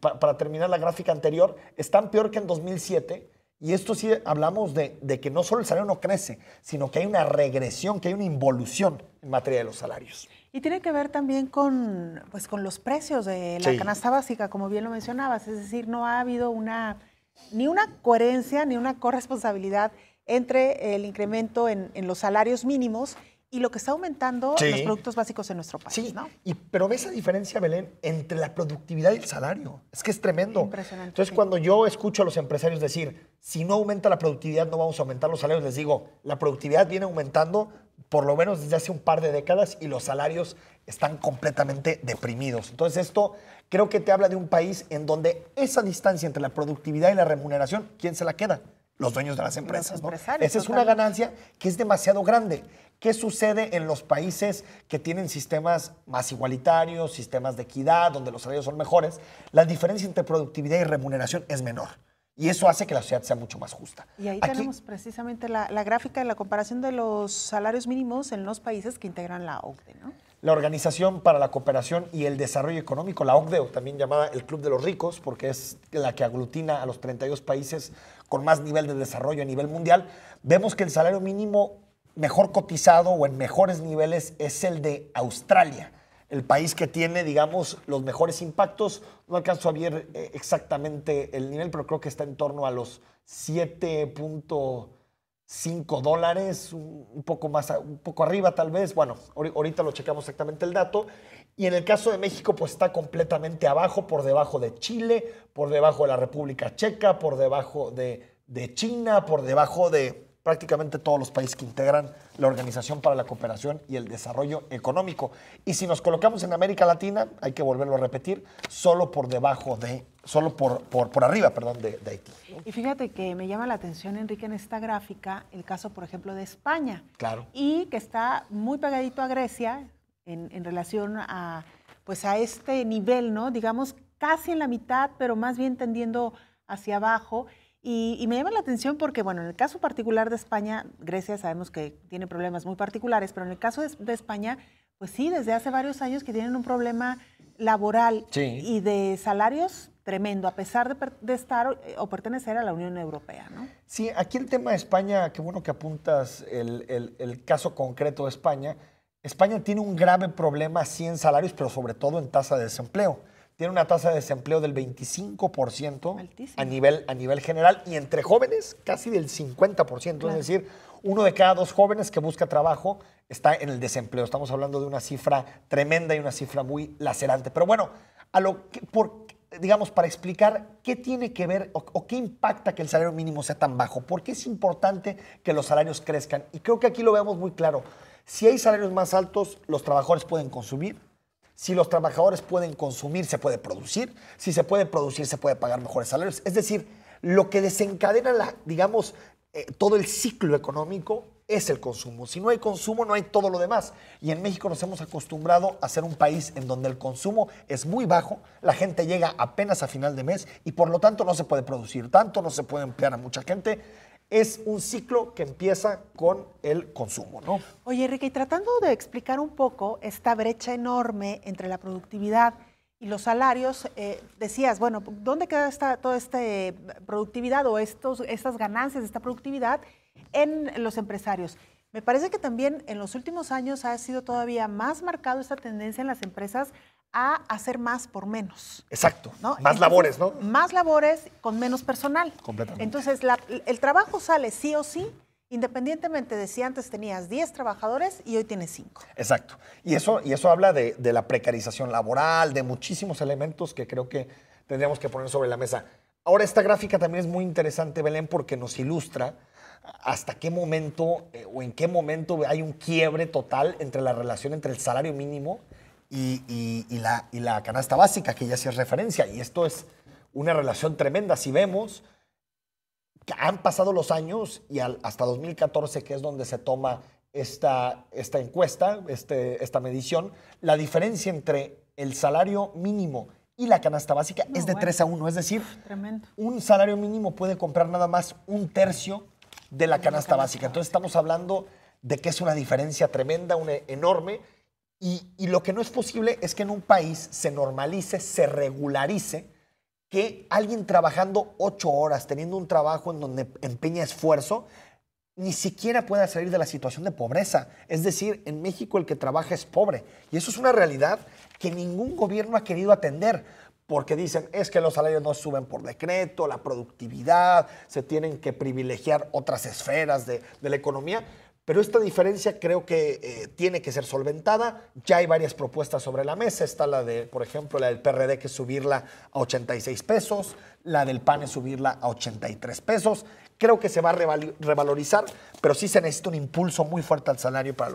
Speaker 2: para terminar la gráfica anterior, están peor que en 2007 y esto sí hablamos de que no solo el salario no crece, sino que hay una regresión, que hay una involución en materia de los salarios.
Speaker 1: Y tiene que ver también con los precios de la canasta básica, como bien lo mencionabas. Es decir, no ha habido ni una coherencia ni una corresponsabilidad entre el incremento en los salarios mínimos y lo que está aumentando los productos básicos en nuestro país.
Speaker 2: Sí,
Speaker 1: ¿no?
Speaker 2: Pero ves esa diferencia, Belén, entre la productividad y el salario. Es que es tremendo.
Speaker 1: Impresionante.
Speaker 2: Entonces, cuando yo escucho a los empresarios decir, si no aumenta la productividad, no vamos a aumentar los salarios, les digo, la productividad viene aumentando por lo menos desde hace un par de décadas y los salarios están completamente deprimidos. Entonces esto creo que te habla de un país en donde esa distancia entre la productividad y la remuneración, ¿quién se la queda? Los dueños de las empresas, ¿no? Esa es una ganancia que es demasiado grande. ¿Qué sucede en los países que tienen sistemas más igualitarios, sistemas de equidad, donde los salarios son mejores? La diferencia entre productividad y remuneración es menor. Y eso hace que la sociedad sea mucho más justa.
Speaker 1: Y ahí tenemos precisamente la gráfica de la comparación de los salarios mínimos en los países que integran la OCDE, ¿no?
Speaker 2: La Organización para la Cooperación y el Desarrollo Económico, la OCDE, o también llamada el Club de los Ricos, porque es la que aglutina a los 32 países con más nivel de desarrollo a nivel mundial, vemos que el salario mínimo mejor cotizado o en mejores niveles es el de Australia. El país que tiene, digamos, los mejores impactos. No alcanzo a ver exactamente el nivel, pero creo que está en torno a los $7.5, un poco más, un poco arriba tal vez. Bueno, ahorita lo checamos exactamente el dato. Y en el caso de México, pues está completamente abajo, por debajo de Chile, por debajo de la República Checa, por debajo de China, por debajo de prácticamente todos los países que integran la Organización para la Cooperación y el Desarrollo Económico. Y si nos colocamos en América Latina, hay que volverlo a repetir, solo por arriba de Haití.
Speaker 1: Y fíjate que me llama la atención, Enrique, en esta gráfica, el caso, por ejemplo, de España.
Speaker 2: Claro.
Speaker 1: Y que está muy pegadito a Grecia en relación a, pues a este nivel, ¿no? Digamos, casi en la mitad, pero más bien tendiendo hacia abajo. Y me llama la atención porque, bueno, en el caso particular de España, Grecia sabemos que tiene problemas muy particulares, pero en el caso de España, pues sí, desde hace varios años que tienen un problema laboral y de salarios tremendo, a pesar de estar o pertenecer a la Unión Europea, ¿no?
Speaker 2: Sí, aquí el tema de España, qué bueno que apuntas el caso concreto de España. España tiene un grave problema, sí, en salarios, pero sobre todo en tasa de desempleo. Tiene una tasa de desempleo del 25% a nivel general y entre jóvenes casi del 50%. Claro. Es decir, 1 de cada 2 jóvenes que busca trabajo está en el desempleo. Estamos hablando de una cifra tremenda y una cifra muy lacerante. Pero bueno, para explicar qué tiene que ver o qué impacta que el salario mínimo sea tan bajo, por qué es importante que los salarios crezcan. Y creo que aquí lo vemos muy claro. Si hay salarios más altos, los trabajadores pueden consumir. Si los trabajadores pueden consumir, se puede producir. Si se puede producir, se puede pagar mejores salarios. Es decir, lo que desencadena todo el ciclo económico es el consumo. Si no hay consumo, no hay todo lo demás. Y en México nos hemos acostumbrado a ser un país en donde el consumo es muy bajo, la gente llega apenas a final de mes y por lo tanto no se puede producir tanto, no se puede emplear a mucha gente. Es un ciclo que empieza con el consumo, ¿no?
Speaker 1: Oye, Enrique, y tratando de explicar un poco esta brecha enorme entre la productividad y los salarios, decías, bueno, ¿dónde queda toda esta productividad o estas ganancias de esta productividad en los empresarios? Me parece que también en los últimos años ha sido todavía más marcado esta tendencia en las empresas a hacer más por menos.
Speaker 2: Exacto, ¿no? Más labores, ¿no?
Speaker 1: Más labores con menos personal.
Speaker 2: Completamente.
Speaker 1: Entonces, el trabajo sale sí o sí, independientemente de si antes tenías 10 trabajadores y hoy tienes 5.
Speaker 2: Exacto. Y eso habla de la precarización laboral, de muchísimos elementos que creo que tendríamos que poner sobre la mesa. Ahora, esta gráfica también es muy interesante, Belén, porque nos ilustra hasta qué momento o en qué momento hay un quiebre total entre la relación entre el salario mínimo y la canasta básica, que ya hacías referencia. Y esto es una relación tremenda. Si vemos que han pasado los años y hasta 2014, que es donde se toma esta encuesta, esta medición, la diferencia entre el salario mínimo y la canasta básica es de 3-1. Es decir,
Speaker 1: tremendo.
Speaker 2: Un salario mínimo puede comprar nada más 1/3 de la canasta básica. Entonces estamos hablando de que es una diferencia tremenda, enorme. Y lo que no es posible es que en un país se normalice, se regularice que alguien trabajando 8 horas, teniendo un trabajo en donde empeña esfuerzo, ni siquiera pueda salir de la situación de pobreza. Es decir, en México el que trabaja es pobre. Y eso es una realidad que ningún gobierno ha querido atender, porque dicen, es que los salarios no suben por decreto, la productividad, se tienen que privilegiar otras esferas de la economía. Pero esta diferencia creo que tiene que ser solventada. Ya hay varias propuestas sobre la mesa. Está por ejemplo, la del PRD, que es subirla a 86 pesos. La del PAN es subirla a 83 pesos. Creo que se va a revalorizar, pero sí se necesita un impulso muy fuerte al salario para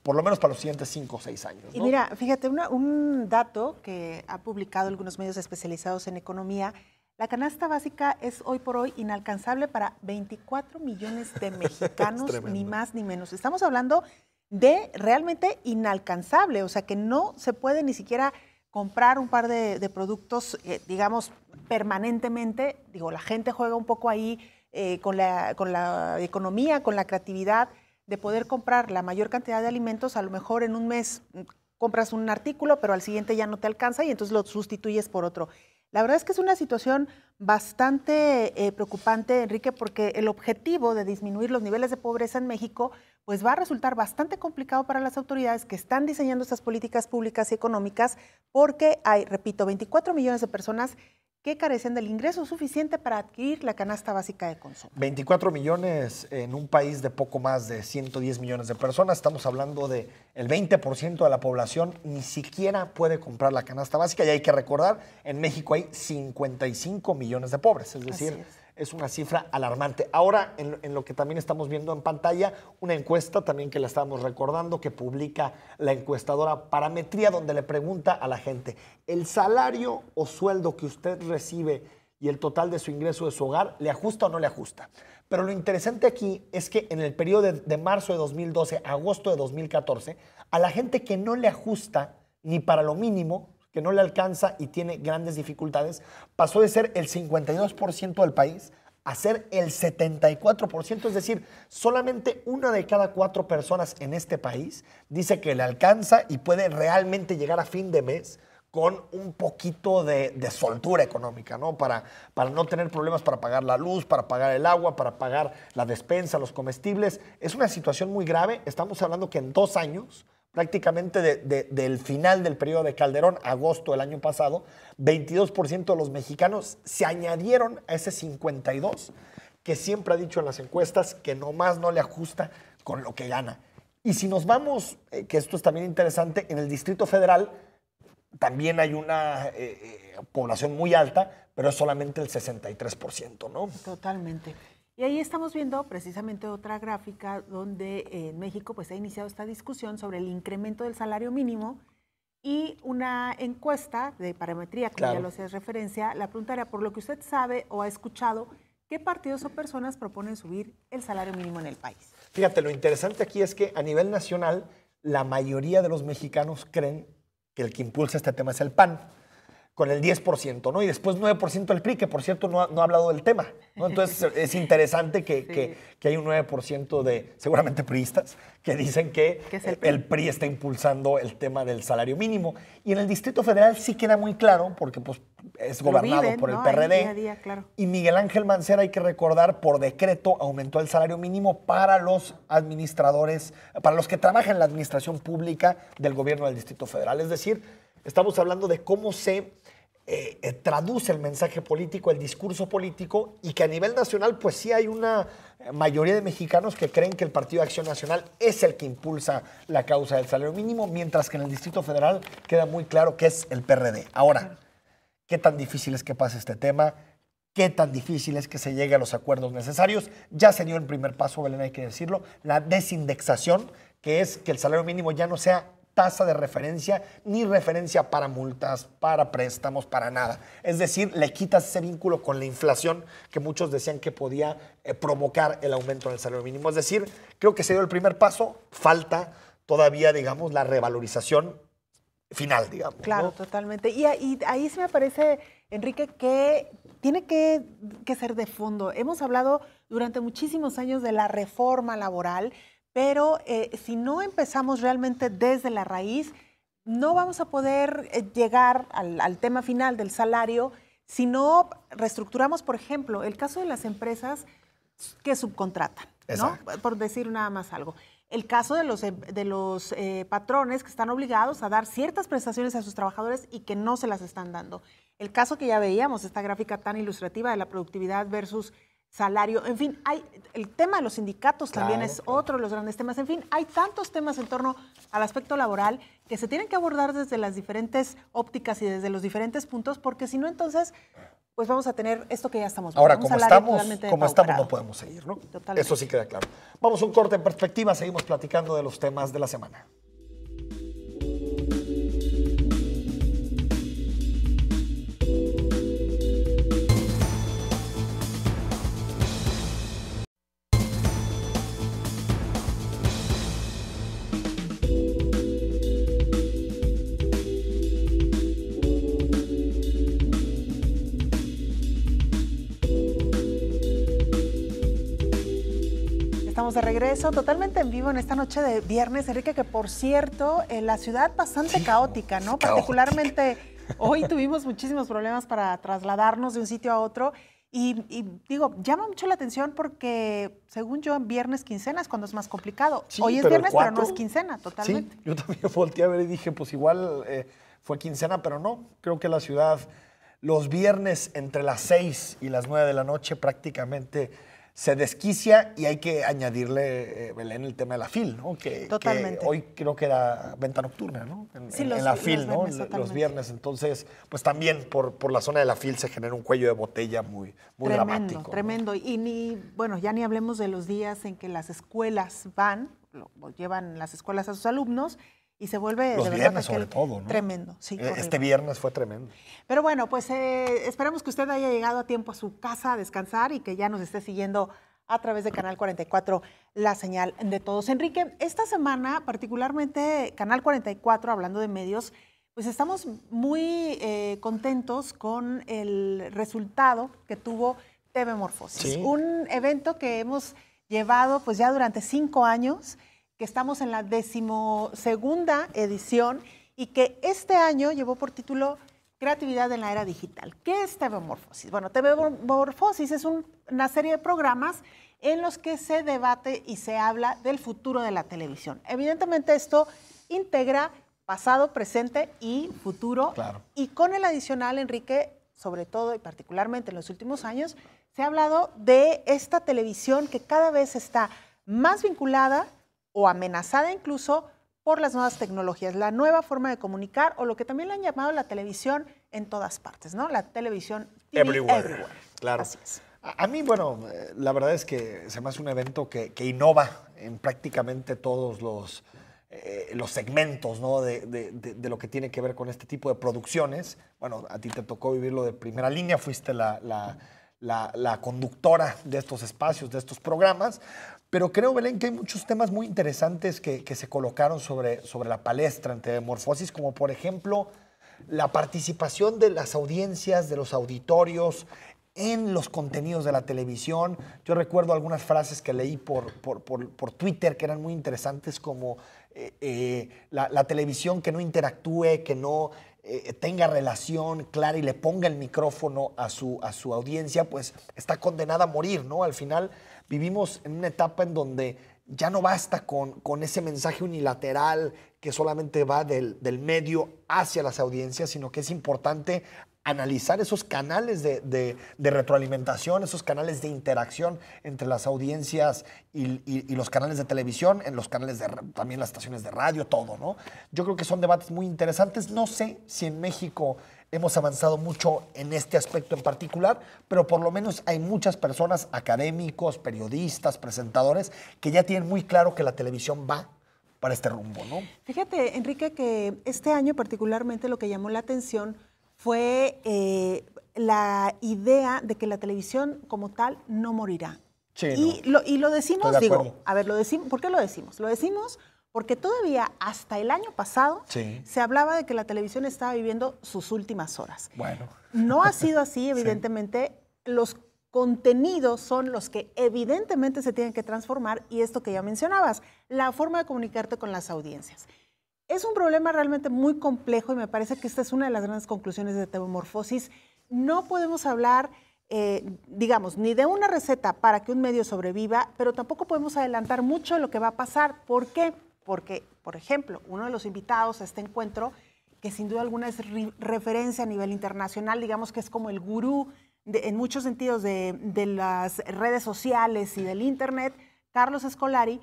Speaker 2: por lo menos para los siguientes 5 o 6 años, ¿no?
Speaker 1: Y mira, fíjate, un dato que ha publicado algunos medios especializados en economía. La canasta básica es hoy por hoy inalcanzable para 24 millones de mexicanos, ni más ni menos. Estamos hablando de realmente inalcanzable, o sea que no se puede ni siquiera comprar un par de productos, digamos, permanentemente. Digo, la gente juega un poco ahí con la economía, con la creatividad de poder comprar la mayor cantidad de alimentos. A lo mejor en un mes compras un artículo, pero al siguiente ya no te alcanza y entonces lo sustituyes por otro. La verdad es que es una situación bastante preocupante, Enrique, porque el objetivo de disminuir los niveles de pobreza en México pues va a resultar bastante complicado para las autoridades que están diseñando estas políticas públicas y económicas, porque hay, repito, 24 millones de personas que carecen del ingreso suficiente para adquirir la canasta básica de consumo.
Speaker 2: 24 millones en un país de poco más de 110 millones de personas. Estamos hablando de el 20% de la población ni siquiera puede comprar la canasta básica. Y hay que recordar, en México hay 55 millones de pobres. Es decir, es una cifra alarmante. Ahora, en lo que también estamos viendo en pantalla, una encuesta también que la estábamos recordando, que publica la encuestadora Parametría, donde le pregunta a la gente, ¿el salario o sueldo que usted recibe y el total de su ingreso de su hogar, le ajusta o no le ajusta? Pero lo interesante aquí es que en el periodo de marzo de 2012 a agosto de 2014, a la gente que no le ajusta ni para lo mínimo, que no le alcanza y tiene grandes dificultades, pasó de ser el 52% del país a ser el 74%, es decir, solamente una de cada 4 personas en este país dice que le alcanza y puede realmente llegar a fin de mes con un poquito de soltura económica, ¿no? Para no tener problemas para pagar la luz, para pagar el agua, para pagar la despensa, los comestibles. Es una situación muy grave. Estamos hablando que en 2 años, prácticamente del final del periodo de Calderón, agosto del año pasado, 22% de los mexicanos se añadieron a ese 52% que siempre ha dicho en las encuestas que nomás no le ajusta con lo que gana. Y si nos vamos, que esto es también interesante, en el Distrito Federal también hay una población muy alta, pero es solamente el 63%, ¿no?
Speaker 1: Totalmente. Y ahí estamos viendo precisamente otra gráfica donde en México pues, se ha iniciado esta discusión sobre el incremento del salario mínimo y una encuesta de Parametría, como
Speaker 2: claro,
Speaker 1: ya lo hacías referencia, la pregunta era, por lo que usted sabe o ha escuchado, ¿qué partidos o personas proponen subir el salario mínimo en el país?
Speaker 2: Fíjate, lo interesante aquí es que a nivel nacional la mayoría de los mexicanos creen que el que impulsa este tema es el PAN, con el 10%, ¿no? Y después 9% el PRI, que por cierto no ha hablado del tema, ¿no? Entonces es interesante que hay un 9% de, seguramente priistas, que dicen que el PRI está impulsando el tema del salario mínimo. Y en el Distrito Federal sí queda muy claro, porque pues, es gobernado por el PRD.
Speaker 1: Día a día, claro.
Speaker 2: Y Miguel Ángel Mancera, hay que recordar, por decreto aumentó el salario mínimo para los administradores, para los que trabajan en la administración pública del gobierno del Distrito Federal. Es decir, estamos hablando de cómo se traduce el mensaje político, el discurso político, y que a nivel nacional pues sí hay una mayoría de mexicanos que creen que el Partido de Acción Nacional es el que impulsa la causa del salario mínimo, mientras que en el Distrito Federal queda muy claro que es el PRD. Ahora, ¿qué tan difícil es que pase este tema? ¿Qué tan difícil es que se llegue a los acuerdos necesarios? Ya se dio el primer paso, Belén, hay que decirlo, la desindexación, que es que el salario mínimo ya no sea tasa de referencia, ni referencia para multas, para préstamos, para nada. Es decir, le quitas ese vínculo con la inflación que muchos decían que podía provocar el aumento en el salario mínimo. Es decir, creo que se dio el primer paso, falta todavía, digamos, la revalorización final, digamos.
Speaker 1: Claro,
Speaker 2: ¿no?
Speaker 1: Totalmente. Y ahí se me parece, Enrique, que tiene que ser de fondo. Hemos hablado durante muchísimos años de la reforma laboral, pero si no empezamos realmente desde la raíz, no vamos a poder llegar al tema final del salario si no reestructuramos, por ejemplo, el caso de las empresas que subcontratan, ¿no? Por decir nada más algo. El caso de los patrones que están obligados a dar ciertas prestaciones a sus trabajadores y que no se las están dando. El caso que ya veíamos, esta gráfica tan ilustrativa de la productividad versus salario, en fin, el tema de los sindicatos también es otro de los grandes temas. En fin, hay tantos temas en torno al aspecto laboral que se tienen que abordar desde las diferentes ópticas y desde los diferentes puntos, porque si no, entonces, pues vamos a tener esto que ya estamos viendo.
Speaker 2: Ahora, como estamos, no podemos seguir, ¿no?
Speaker 1: Totalmente.
Speaker 2: Eso sí queda claro. Vamos a un corte en perspectiva, seguimos platicando de los temas de la semana.
Speaker 1: Estamos de regreso, totalmente en vivo en esta noche de viernes, Enrique, que por cierto, la ciudad bastante caótica, ¿no? Particularmente hoy tuvimos muchísimos problemas para trasladarnos de un sitio a otro y digo, llama mucho la atención porque, según yo, en viernes quincena es cuando es más complicado.
Speaker 2: Sí,
Speaker 1: hoy es viernes, pero no es quincena, totalmente.
Speaker 2: Sí, yo también volteé a ver y dije, pues igual fue quincena, pero no. Creo que la ciudad, los viernes entre las 6 y las 9 de la noche prácticamente se desquicia y hay que añadirle, Belén, el tema de la FIL, ¿no?
Speaker 1: Totalmente.
Speaker 2: Que hoy creo que era venta nocturna, ¿no?
Speaker 1: Sí,
Speaker 2: en
Speaker 1: los
Speaker 2: la FIL, ¿no?
Speaker 1: viernes,
Speaker 2: Los viernes. Entonces, pues también por la zona de la FIL se genera un cuello de botella muy dramático.
Speaker 1: Tremendo. Y bueno, ya ni hablemos de los días en que las escuelas llevan las escuelas a sus alumnos y se vuelve
Speaker 2: los
Speaker 1: de
Speaker 2: viernes
Speaker 1: verdad
Speaker 2: sobre todo, ¿no?
Speaker 1: Tremendo, sí.
Speaker 2: Este viernes fue tremendo.
Speaker 1: Pero bueno, pues esperamos que usted haya llegado a tiempo a su casa a descansar y que ya nos esté siguiendo a través de Canal 44, la señal de todos. Enrique, esta semana, particularmente Canal 44, hablando de medios, pues estamos muy contentos con el resultado que tuvo TV Morfosis.
Speaker 2: Sí.
Speaker 1: Un evento que hemos llevado pues ya durante 5 años, que estamos en la 12ª edición y que este año llevó por título Creatividad en la Era Digital. ¿Qué es TV Morfosis? Bueno, TV Morfosis es una serie de programas en los que se debate y se habla del futuro de la televisión. Evidentemente esto integra pasado, presente y futuro.
Speaker 2: Claro.
Speaker 1: Y con el adicional, Enrique, sobre todo y particularmente en los últimos años, se ha hablado de esta televisión que cada vez está más vinculada o amenazada incluso por las nuevas tecnologías, la nueva forma de comunicar o lo que también le han llamado la televisión en todas partes, ¿no? La televisión TV everywhere.
Speaker 2: Claro.
Speaker 1: Así es.
Speaker 2: A mí, bueno, la verdad es que se me hace un evento que innova en prácticamente todos los segmentos, ¿no? de lo que tiene que ver con este tipo de producciones. Bueno, a ti te tocó vivirlo de primera línea, fuiste la conductora de estos espacios, de estos programas, pero creo, Belén, que hay muchos temas muy interesantes que se colocaron sobre la palestra en TV Morfosis, como por ejemplo la participación de las audiencias, de los auditorios en los contenidos de la televisión. Yo recuerdo algunas frases que leí por Twitter que eran muy interesantes, como la televisión que no interactúe, que no tenga relación clara y le ponga el micrófono a su audiencia, pues está condenada a morir, ¿no? Al final vivimos en una etapa en donde ya no basta con ese mensaje unilateral que solamente va del medio hacia las audiencias, sino que es importante analizar esos canales de retroalimentación, esos canales de interacción entre las audiencias y los canales de televisión, en los canales también las estaciones de radio, todo, ¿no? Yo creo que son debates muy interesantes. No sé si en México hemos avanzado mucho en este aspecto en particular, pero por lo menos hay muchas personas, académicos, periodistas, presentadores, que ya tienen muy claro que la televisión va para este rumbo, ¿no?
Speaker 1: Fíjate, Enrique, que este año particularmente lo que llamó la atención fue la idea de que la televisión como tal no morirá.
Speaker 2: Sí,
Speaker 1: y lo decimos, lo decimos, ¿por qué lo decimos? Lo decimos porque todavía hasta el año pasado se hablaba de que la televisión estaba viviendo sus últimas horas.
Speaker 2: Bueno.
Speaker 1: No ha sido así, evidentemente. Los contenidos son los que evidentemente se tienen que transformar, y esto que ya mencionabas, la forma de comunicarte con las audiencias. Es un problema realmente muy complejo y me parece que esta es una de las grandes conclusiones de TV Morfosis. No podemos hablar, digamos, ni de una receta para que un medio sobreviva, pero tampoco podemos adelantar mucho de lo que va a pasar. ¿Por qué? Porque, por ejemplo, uno de los invitados a este encuentro, que sin duda alguna es referencia a nivel internacional, digamos que es como el gurú en muchos sentidos de las redes sociales y del Internet, Carlos Escolari,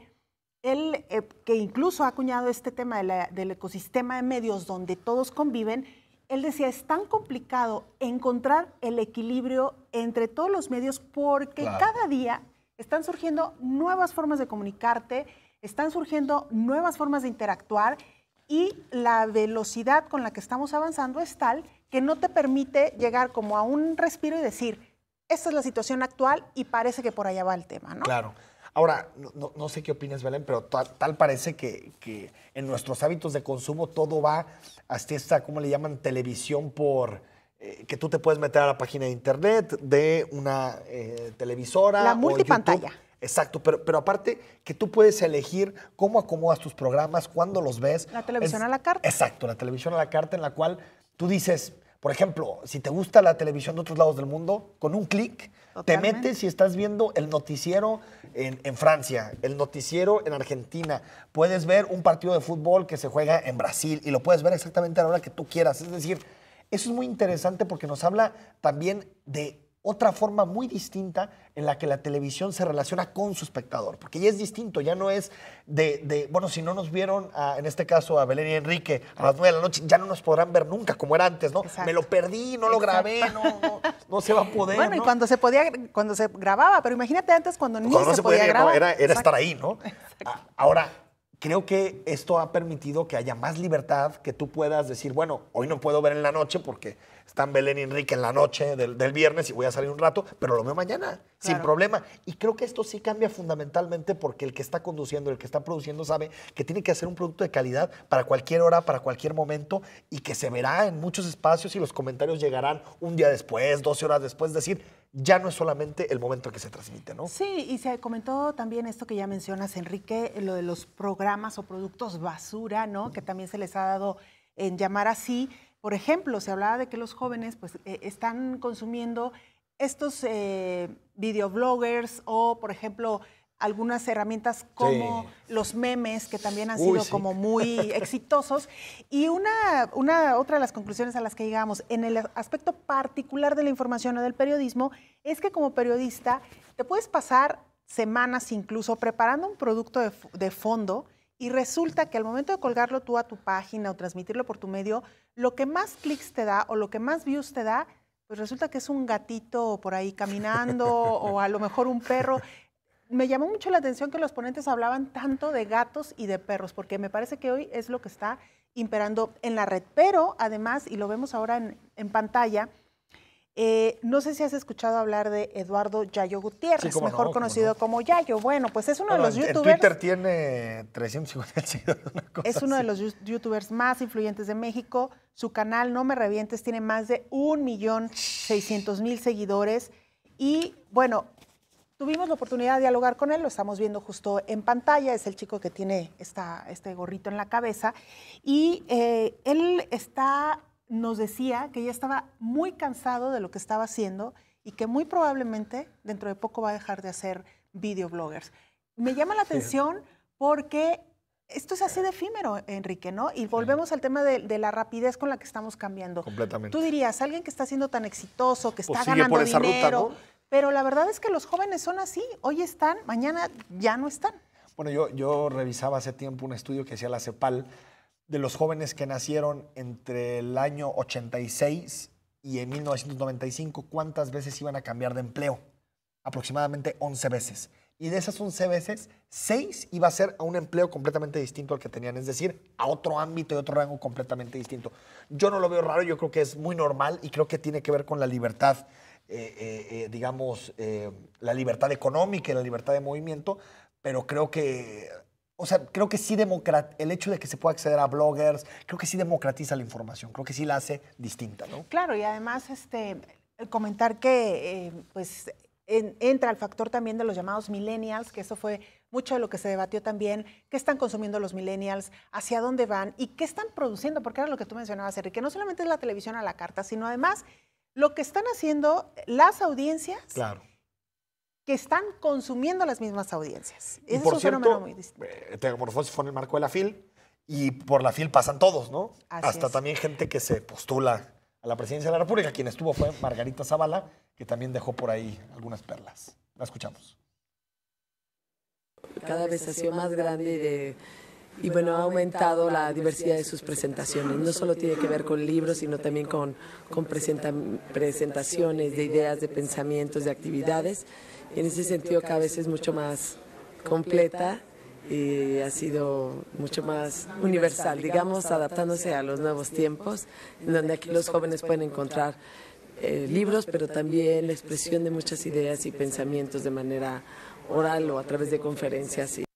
Speaker 1: él, que incluso ha acuñado este tema del ecosistema de medios donde todos conviven, él decía, es tan complicado encontrar el equilibrio entre todos los medios porque cada día están surgiendo nuevas formas de comunicarte, están surgiendo nuevas formas de interactuar y la velocidad con la que estamos avanzando es tal que no te permite llegar como a un respiro y decir, esta es la situación actual y parece que por allá va el tema, ¿no?
Speaker 2: Claro. Ahora, no sé qué opinas, Belén, pero tal parece que en nuestros hábitos de consumo todo va hasta esta, ¿cómo le llaman? Televisión que tú te puedes meter a la página de internet de una televisora.
Speaker 1: La multipantalla.
Speaker 2: Exacto, pero aparte que tú puedes elegir cómo acomodas tus programas, cuándo los ves.
Speaker 1: La televisión a la carta.
Speaker 2: Exacto, la televisión a la carta, en la cual tú dices, por ejemplo, si te gusta la televisión de otros lados del mundo, con un clic te metes y estás viendo el noticiero en Francia, el noticiero en Argentina. Puedes ver un partido de fútbol que se juega en Brasil y lo puedes ver exactamente a la hora que tú quieras. Es decir, eso es muy interesante porque nos habla también de otra forma muy distinta en la que la televisión se relaciona con su espectador, porque ya es distinto, ya no es bueno, si no nos vieron, en este caso a Belén y Enrique a las 9 de la noche, ya no nos podrán ver nunca, como era antes, ¿no?
Speaker 1: Exacto.
Speaker 2: Me lo perdí, no lo grabé, no se va a poder.
Speaker 1: Bueno,
Speaker 2: ¿no?
Speaker 1: y cuando se grababa, pero imagínate antes cuando ni se podía grabar.
Speaker 2: No, era estar ahí, ¿no? Ahora, creo que esto ha permitido que haya más libertad, que tú puedas decir, bueno, hoy no puedo ver en la noche porque están Belén y Enrique en la noche del viernes y voy a salir un rato, pero lo veo mañana, sin problema. Y creo que esto sí cambia fundamentalmente porque el que está conduciendo, el que está produciendo sabe que tiene que hacer un producto de calidad para cualquier hora, para cualquier momento y que se verá en muchos espacios y los comentarios llegarán un día después, 12 horas después, es decir, ya no es solamente el momento en que se transmite, ¿no?
Speaker 1: Sí, y se comentó también esto que ya mencionas, Enrique, lo de los programas o productos basura, ¿no? Que también se les ha dado en llamar así. Por ejemplo, se hablaba de que los jóvenes pues, están consumiendo estos videobloggers o, por ejemplo, algunas herramientas como los memes, que también han sido como muy exitosos. Y otra de las conclusiones a las que llegamos en el aspecto particular de la información o del periodismo es que como periodista te puedes pasar semanas incluso preparando un producto de fondo y resulta que al momento de colgarlo tú a tu página o transmitirlo por tu medio, lo que más clics te da o lo que más views te da, pues resulta que es un gatito por ahí caminando o a lo mejor un perro. Me llamó mucho la atención que los ponentes hablaban tanto de gatos y de perros, porque me parece que hoy es lo que está imperando en la red. Pero además, y lo vemos ahora en pantalla, no sé si has escuchado hablar de Eduardo Yayo Gutiérrez, mejor conocido como Yayo. Bueno, pues es uno de los youtubers.
Speaker 2: En Twitter tiene 350 seguidores.
Speaker 1: Es uno de los youtubers más influyentes de México. Su canal, No Me Revientes, tiene más de 1.600.000 seguidores. Y bueno, tuvimos la oportunidad de dialogar con él, lo estamos viendo justo en pantalla. Es el chico que tiene este gorrito en la cabeza. Y él nos decía que ya estaba muy cansado de lo que estaba haciendo y que muy probablemente dentro de poco va a dejar de hacer videobloggers. Me llama la atención porque esto es así de efímero, Enrique, ¿no? Y volvemos al tema de la rapidez con la que estamos cambiando.
Speaker 2: Completamente.
Speaker 1: Tú dirías, alguien que está siendo tan exitoso, que está
Speaker 2: sigue
Speaker 1: ganando
Speaker 2: por esa
Speaker 1: dinero,
Speaker 2: ruta, ¿no?
Speaker 1: Pero la verdad es que los jóvenes son así. Hoy están, mañana ya no están.
Speaker 2: Bueno, yo revisaba hace tiempo un estudio que hacía la CEPAL de los jóvenes que nacieron entre el año 86 y en 1995, ¿cuántas veces iban a cambiar de empleo? Aproximadamente 11 veces. Y de esas 11 veces, 6 iba a ser a un empleo completamente distinto al que tenían, es decir, a otro ámbito y otro rango completamente distinto. Yo no lo veo raro, yo creo que es muy normal y creo que tiene que ver con la libertad, la libertad económica y la libertad de movimiento, pero creo que... O sea, creo que sí el hecho de que se pueda acceder a bloggers, creo que sí democratiza la información, creo que sí la hace distinta, ¿no?
Speaker 1: Claro, y además comentar que entra el factor también de los llamados millennials, que eso fue mucho de lo que se debatió también, qué están consumiendo los millennials, hacia dónde van y qué están produciendo, porque era lo que tú mencionabas, Enrique, no solamente es la televisión a la carta, sino además lo que están haciendo las audiencias.
Speaker 2: Claro.
Speaker 1: Que están consumiendo las mismas audiencias.
Speaker 2: Y por cierto, Metamorfosis fue en el marco de la FIL y por la FIL pasan todos, ¿no? Hasta también gente que se postula a la presidencia de la República. Quien estuvo fue Margarita Zavala, que también dejó por ahí algunas perlas. La escuchamos.
Speaker 3: Cada vez ha sido más grande y bueno, ha aumentado la diversidad de sus presentaciones. No solo tiene que ver con libros, sino también con presentaciones de ideas, de pensamientos, de actividades. Y en ese sentido cada vez es mucho más completa y ha sido mucho más universal, digamos, adaptándose a los nuevos tiempos, en donde aquí los jóvenes pueden encontrar libros, pero también la expresión de muchas ideas y pensamientos de manera oral o a través de conferencias. Sí,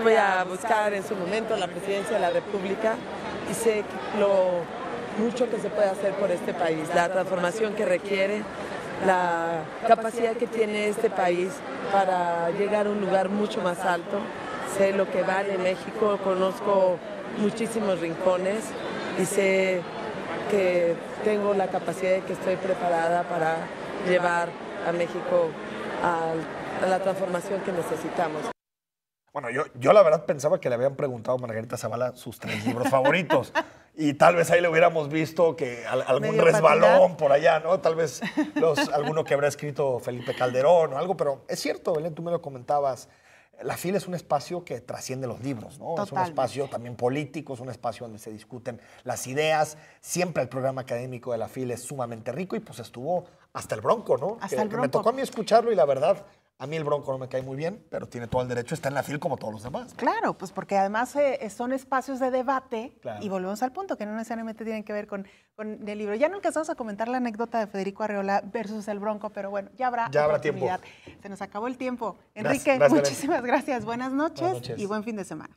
Speaker 3: voy a buscar en su momento la presidencia de la República y sé lo mucho que se puede hacer por este país, la transformación que requiere, la capacidad que tiene este país para llegar a un lugar mucho más alto. Sé lo que vale México, conozco muchísimos rincones y sé que tengo la capacidad de que estoy preparada para llevar a México a la transformación que necesitamos.
Speaker 2: Bueno, yo la verdad pensaba que le habían preguntado a Margarita Zavala sus 3 libros favoritos. Y tal vez ahí le hubiéramos visto que algún
Speaker 1: Medio
Speaker 2: resbalón
Speaker 1: patinar.
Speaker 2: por allá, ¿no? Tal vez alguno que habrá escrito Felipe Calderón o algo, pero es cierto, Belén, tú me lo comentabas. La FIL es un espacio que trasciende los libros, ¿no? Es un
Speaker 1: Totalmente.
Speaker 2: espacio también político, es un espacio donde se discuten las ideas. Siempre el programa académico de la FIL es sumamente rico y pues estuvo hasta el Bronco, ¿no?
Speaker 1: Hasta el
Speaker 2: Que me
Speaker 1: Bronco.
Speaker 2: tocó a mí escucharlo y la verdad, a mí el Bronco no me cae muy bien, pero tiene todo el derecho, está en la FIL como todos los demás.
Speaker 1: Claro, pues porque además son espacios de debate
Speaker 2: Claro.
Speaker 1: y volvemos al punto, que no necesariamente tienen que ver con el libro. Ya no alcanzamos a comentar la anécdota de Federico Arreola versus el Bronco, pero bueno, ya habrá
Speaker 2: tiempo.
Speaker 1: oportunidad. Se nos acabó el tiempo.
Speaker 2: Gracias,
Speaker 1: Enrique,
Speaker 2: Belén.
Speaker 1: muchísimas gracias. Buenas noches
Speaker 2: Buenas noches.
Speaker 1: y buen fin de semana.